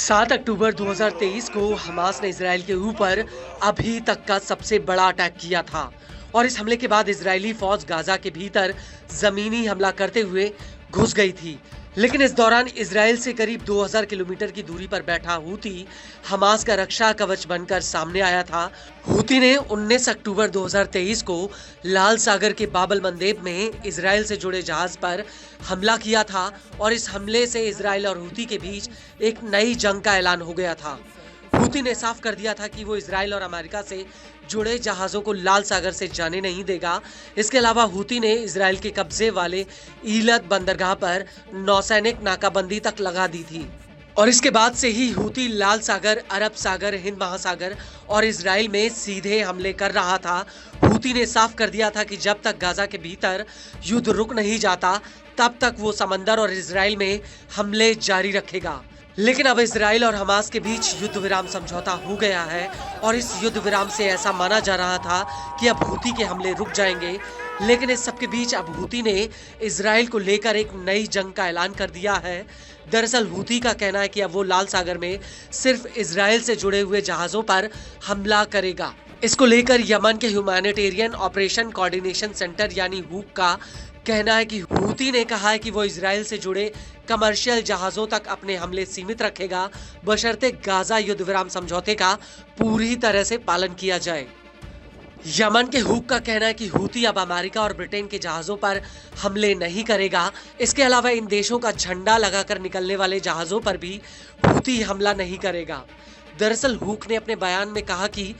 7 अक्टूबर 2023 को हमास ने इजराइल के ऊपर अभी तक का सबसे बड़ा अटैक किया था और इस हमले के बाद इजरायली फौज गाजा के भीतर जमीनी हमला करते हुए घुस गई थी। लेकिन इस दौरान इजराइल से करीब 2000 किलोमीटर की दूरी पर बैठा हूती हमास का रक्षा कवच बनकर सामने आया था। हूती ने 19 अक्टूबर 2023 को लाल सागर के बाबल मंदेब में इजराइल से जुड़े जहाज पर हमला किया था और इस हमले से इजराइल और हूती के बीच एक नई जंग का ऐलान हो गया था। हूती ने साफ कर दिया था कि वो इजराइल और अमेरिका से जुड़े जहाजों को लाल सागर से जाने नहीं देगा। इसके अलावा हूती ने इजराइल के कब्जे वाले ईलत बंदरगाह पर नौसैनिक नाकाबंदी तक लगा दी थी और इसके बाद से ही हूती लाल सागर, अरब सागर, हिंद महासागर और इजराइल में सीधे हमले कर रहा था। हूती ने साफ कर दिया था कि जब तक गाजा के भीतर युद्ध रुक नहीं जाता तब तक वो समंदर और इजराइल में हमले जारी रखेगा। लेकिन अब इजराइल और हमास के बीच युद्ध विराम समझौता हो गया है और इस युद्ध विराम से ऐसा माना जा रहा था कि अब हूती के हमले रुक जाएंगे। लेकिन इस सब के बीच अब हूती ने इजराइल को लेकर एक नई जंग का ऐलान कर दिया है। दरअसल हूती का कहना है कि अब वो लाल सागर में सिर्फ इजराइल से जुड़े हुए जहाजों पर हमला करेगा। इसको लेकर यमन के ह्यूमैनिटेरियन ऑपरेशन कोऑर्डिनेशन सेंटर यानी हूक का कहना है कि हूती ने कहा है कि वो इजराइल से जुड़े कमर्शियल जहाजों तक अपने हमले सीमित रखेगा, बशर्ते गाजा युद्ध विराम समझौते का पूरी तरह से पालन किया जाए। यमन के हूक का कहना है कि हूती अब अमेरिका और ब्रिटेन के जहाजों पर हमले नहीं करेगा। इसके अलावा इन देशों का झंडा लगाकर निकलने वाले जहाजों पर भी हूती हमला नहीं करेगा। दरअसल हूक ने अपने बयान में कहा कि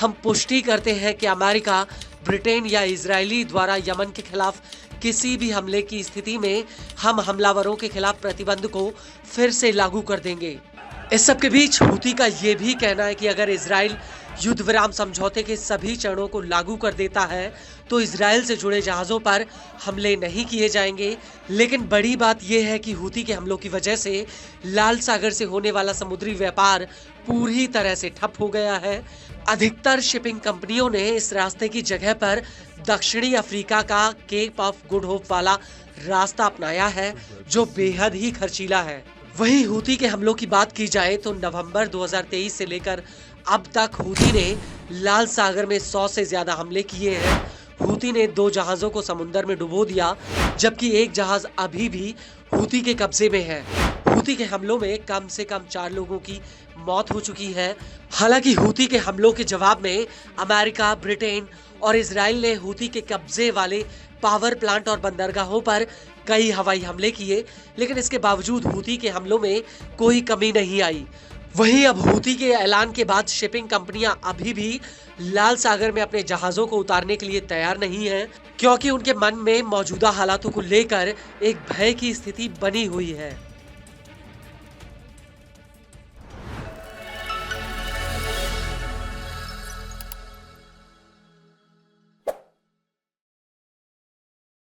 हम पुष्टि करते हैं कि अमेरिका, ब्रिटेन या इजरायली द्वारा यमन के खिलाफ किसी भी हमले की स्थिति में हम हमलावरों के खिलाफ प्रतिबंध को फिर से लागू कर देंगे। इस सब के बीच हूती का ये भी कहना है कि अगर इजराइल युद्ध विराम समझौते के सभी चरणों को लागू कर देता है तो इजराइल से जुड़े जहाजों पर हमले नहीं किए जाएंगे। लेकिन बड़ी बात यह है कि हूती के हमलों की वजह से लाल सागर से होने वाला समुद्री व्यापार पूरी तरह से ठप हो गया है। अधिकतर शिपिंग कंपनियों ने इस रास्ते की जगह पर दक्षिणी अफ्रीका का केप ऑफ गुड होप वाला रास्ता अपनाया है, जो बेहद ही खर्चीला है। वहीं हूती के हमलों की बात की जाए तो नवंबर 2023 से लेकर अब तक हूती ने लाल सागर में 100 से ज्यादा हमले किए हैं। हूती ने 2 जहाजों को समुद्र में डुबो दिया, जबकि एक जहाज अभी भी हूती के कब्जे में है। हूती के हमलों में कम से कम 4 लोगों की मौत हो चुकी है। हालांकि हूती के हमलों के जवाब में अमेरिका, ब्रिटेन और इजराइल ने हूती के कब्जे वाले पावर प्लांट और बंदरगाहों पर कई हवाई हमले किए, लेकिन इसके बावजूद हूती के हमलों में कोई कमी नहीं आई। वहीं अब हूती के ऐलान के बाद शिपिंग कंपनियां अभी भी लाल सागर में अपने जहाजों को उतारने के लिए तैयार नहीं हैं, क्योंकि उनके मन में मौजूदा हालातों को लेकर एक भय की स्थिति बनी हुई है।